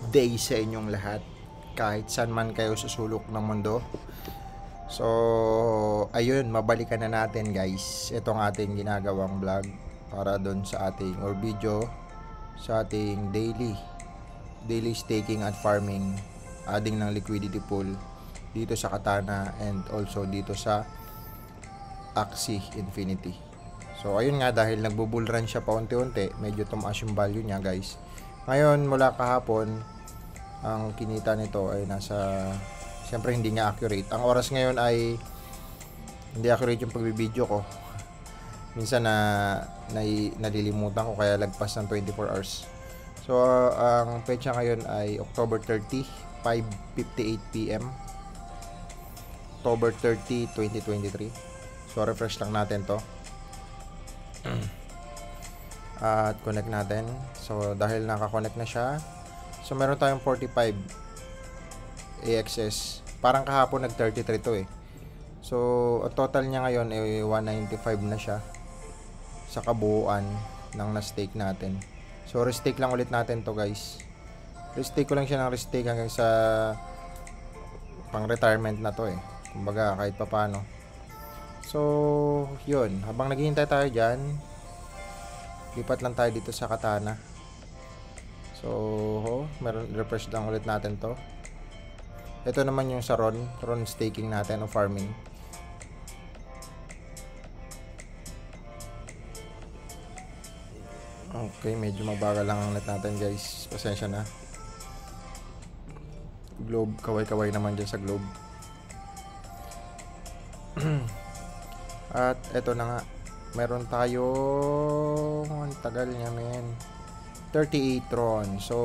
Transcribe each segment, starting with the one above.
day sa inyong lahat, kahit saan man kayo sa sulok ng mundo. So, ayun, mabalikan na natin guys itong ating ginagawang vlog para doon sa ating or video sa ating daily staking at farming, adding ng liquidity pool dito sa Katana and also dito sa Axie Infinity. So ayun nga, dahil nagbo-bull run siya paunti-unti, medyo tumaas yung value niya guys. Ngayon mula kahapon, ang kinita nito ay nasa, siyempre hindi nga accurate. Ang oras ngayon ay hindi accurate yung pagbibideo ko. Minsan nalilimutan ko kaya lagpas ng 24 hours. So ang petsa ngayon ay October 30, 5:58 PM. October 30, 2023. So refresh lang natin to. At connect natin. So dahil naka-connect na siya, so meron tayong 45 AXS. Parang kahapon nag 33 to eh. So ang total niya ngayon ay 195 na siya sa kabuuan ng na-stake natin. So restake lang ulit natin to guys. Restake ko lang siya ng restake hanggang sa pang retirement na to eh. Kumbaga kahit papaano. So yun, habang naghihintay tayo dyan, lipat lang tayo dito sa Katana. So meron, refresh lang ulit natin to. Ito naman yung sa Ron staking natin o farming. Okay, medyo mabagal lang ang net natin guys. Pasensya na. Globe, kaway-kaway naman dyan sa globe. At eto na nga, meron tayo, ang tagal niya men, 38 Tron. So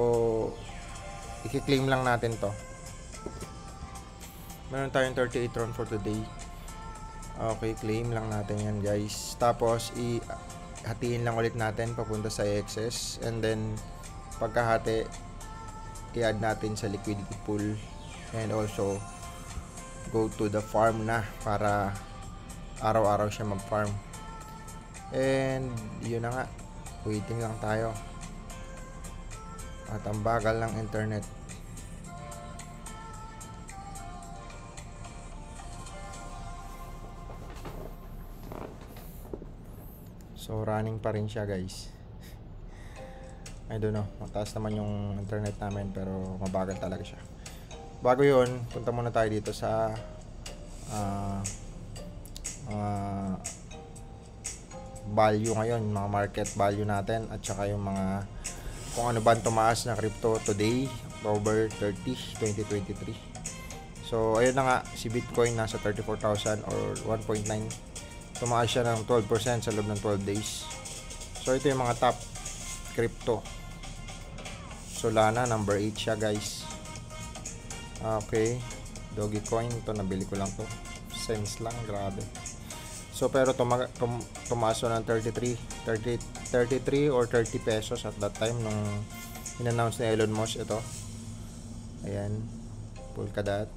i-claim lang natin to. Meron tayong 38 Tron for today. Okay, claim lang natin yan guys. Tapos hatiin lang ulit natin papunta sa AXS, and then pagkahati i-add natin sa liquidity pool, and also go to the farm na para araw-araw siya mag-farm. And yun na nga, waiting lang tayo at ang bagal ng internet. So running pa rin siya guys. I don't know, mataas naman yung internet namin pero mabagal talaga siya. Bago yun, punta muna tayo dito sa value ngayon, mga market value natin, at saka yung mga kung ano ba tumaas na crypto today, October 30, 2023. So ayun na nga, si Bitcoin nasa 34,000 or 1.9. Tumaas siya ng 12% sa loob ng 12 days. So ito yung mga top crypto. Solana number 8 siya guys. Okay, Dogecoin, ito nabili ko lang to, cents lang, grabe. So pero tumaas ng 33 or 30 pesos at that time nung in-announce ni Elon Musk ito. Ayan, Polkadot,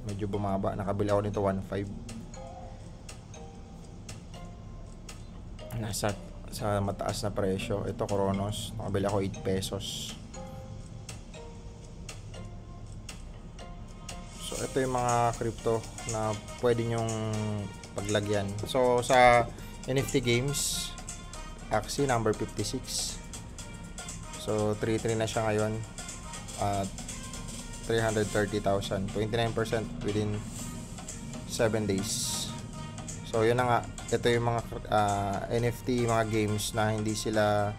medyo bumaba, nakabili ako nito 1.5. Nasa sa mataas na presyo. Ito Cronos, nakabili ako 8 pesos. So ito yung mga crypto na pwede nyong paglagyan. So sa NFT games, Axie number 56. So 3.3 na siya ngayon at 330,000, 29% within 7 days. So yun na nga, ito yung mga NFT, mga games na hindi sila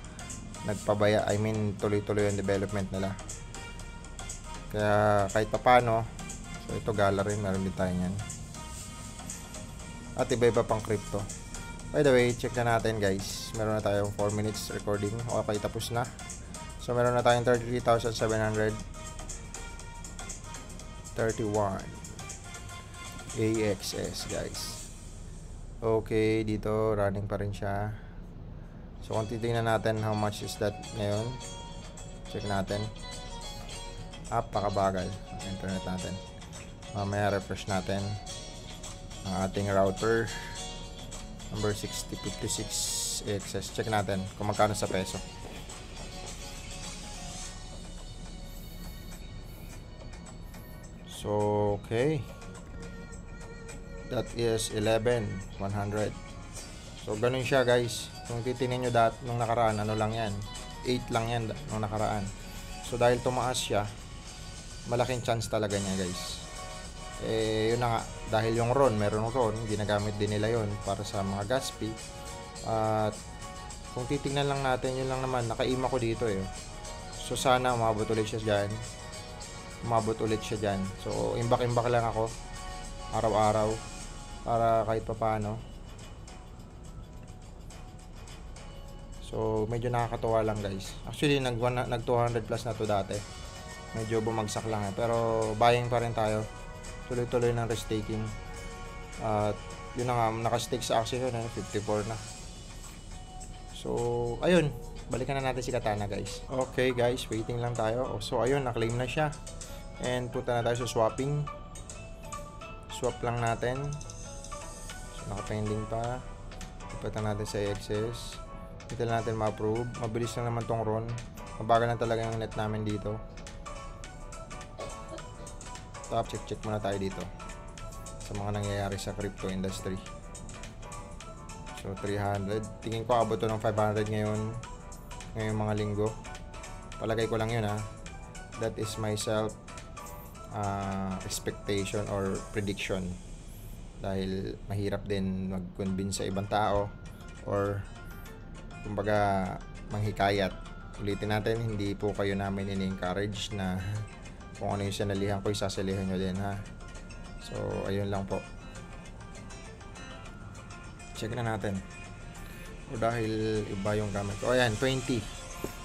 nagpabaya. I mean, tuloy-tuloy ang development nila. Kaya kahit papano, so ito gala rin, meron din tayo yan. At iba-iba pang crypto. By the way, check na natin guys. Meron na tayong 4 minutes recording. Okay, tapos na. So meron na tayong 33,731 AXS guys. Okay, dito running pa rin siya. So kung titingnan natin how much is that ngayon, check natin. Napakabagal ang internet natin. Mamaya refresh natin ang ating router number 6056 AXS. Check natin kung magkano sa peso. So, okay. That is 11,100. So, ganun siya guys. Kung titingnan nyo nung nakaraan, ano lang yan? 8 lang yan nung nakaraan. So, dahil tumaas siya, malaking chance talaga niya guys. Yun na nga. Dahil yung RON, meron RON, ginagamit din nila yun para sa mga gas fee. At kung titingnan lang natin, yun lang naman. Naka-ima ko dito eh. So, sana umabot ulit siya dyan. So, imbak-imbak lang ako araw-araw para kahit pa paano. So, medyo nakakatuwa lang guys. Actually, nag 200 plus na to dati. Medyo bumagsak lang eh. Pero, buying pa rin tayo. Tuloy-tuloy ng restaking. At, yun na nga, nakastake sa Axie yun eh. 54 na. So, ayun. Balikan na natin si Katana guys. Okay guys, waiting lang tayo. So, ayun, na-claim na siya. And, punta na tayo sa swapping. Swap lang natin. So, nakapending pa. Ipatan natin sa AXS. Hintayin natin ma-approve. Mabilis lang naman tong RON. Mabagal na talaga yung net namin dito. Top, check muna tayo dito sa mga nangyayari sa crypto industry. So, 300. Tingin ko abot to ng 500 ngayong mga linggo. Palagay ko lang yun ha. That is my self expectation or prediction. Dahil mahirap din mag-convince sa ibang tao or kumbaga manghikayat. Ulitin natin, hindi po kayo namin in-encourage na kung ano yung sinalihan ko, isasalihan nyo din ha. So, ayun lang po. Check na natin. O dahil iba yung gamit ko. O ayan, 20.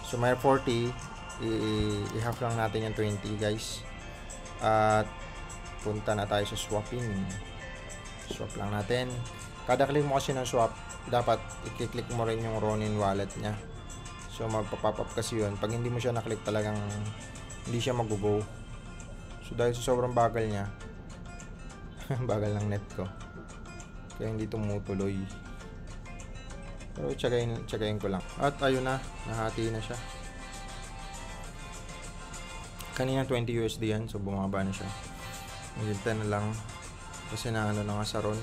So, may 40. I-half lang natin yung 20 guys. At punta na tayo sa swapping. Swap lang natin. Kada click mo kasi ng swap, dapat i-click mo rin yung Ronin wallet nya. So, magpa-pop up kasi yun. Pag hindi mo siya na-click, talagang hindi siya mag-go. So, dahil sa sobrang bagal niya, bagal ng net ko, kaya hindi tumutuloy. Pero tsagayin ko lang. At ayun na, nahati na siya. Kanina 20 USD yan, so bumaba na siya. Hintay na lang kasi na ano na nga sa RON.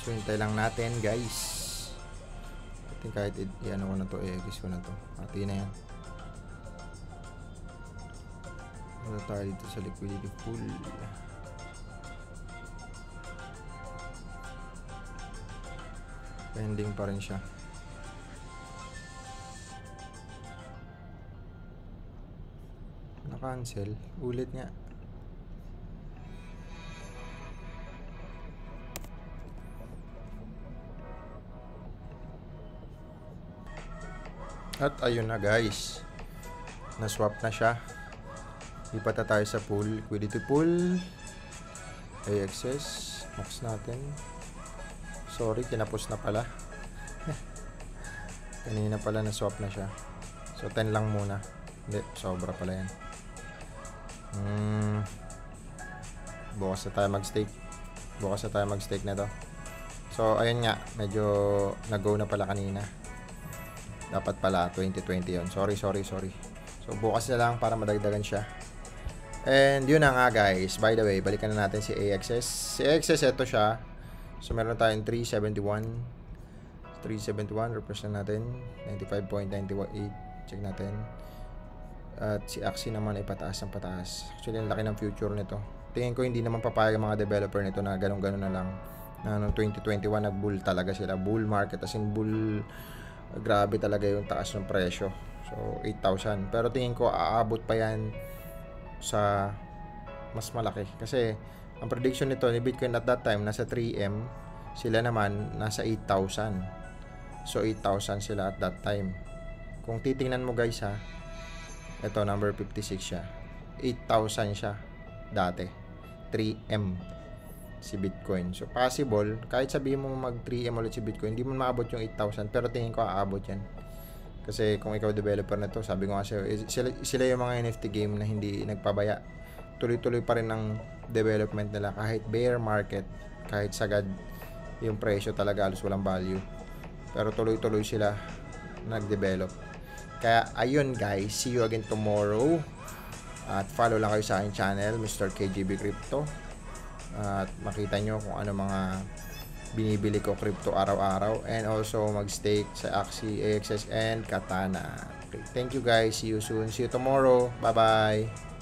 So, hintay lang natin guys. I think kahit i-ano ko na to, i-exist ko na to. Hati na yan. Ano tayo dito sa liquidity pool. Pending pa rin siya. Na-cancel. Ulit nga. At ayun na guys. Na-swap na siya. Lipat na tayo sa pool. Liquidity pool. AXS. Max natin. Sorry, kinapos na pala. Kanina pala na-swap na siya. So, 10 lang muna. Hindi, sobra pala yan. Bukas na tayo mag-stake. Na to. So, ayun nga. Medyo nag-go na pala kanina. Dapat pala 2020 yun. Sorry. So, bukas na lang para madagdagan siya. And yun na nga guys. By the way, balikan na natin si AXS. Si AXS, ito siya. So, meron tayong 371. 371, represent natin. 95.918. Check natin. At si Axie naman ay pataas ng pataas. Actually, ang laki ng future nito. Tingin ko hindi naman papayag ang mga developer nito na ganun-ganun na lang. Na noong 2021, nag-bull talaga sila. Bull market. As in, bull. Grabe talaga yung taas ng presyo. So, 8,000. Pero tingin ko, aabot pa yan sa mas malaki. Kasi, ang prediction nito ni Bitcoin at that time, nasa 3M. Sila naman, nasa 8,000. So, 8,000 sila at that time. Kung titingnan mo guys ha, ito, number 56 siya. 8,000 siya dati. 3M si Bitcoin. So, possible, kahit sabihin mo mag 3M ulit si Bitcoin, hindi mo maabot yung 8,000. Pero tingin ko, aabot yan. Kasi kung ikaw developer na to, sabi ko nga sila yung mga NFT game na hindi nagpabaya. Tuloy-tuloy pa rin ng development nila. Kahit bear market, kahit sagad, yung presyo talaga halos walang value. Pero tuloy-tuloy sila nag-develop. Kaya, ayun guys. See you again tomorrow. At follow lang kayo sa aking channel, Mr. KGB Crypto. At makita nyo kung ano mga binibili ko crypto araw-araw. And also mag-stake sa Axie, AXS, and Katana. Okay, thank you guys. See you soon. See you tomorrow. Bye-bye.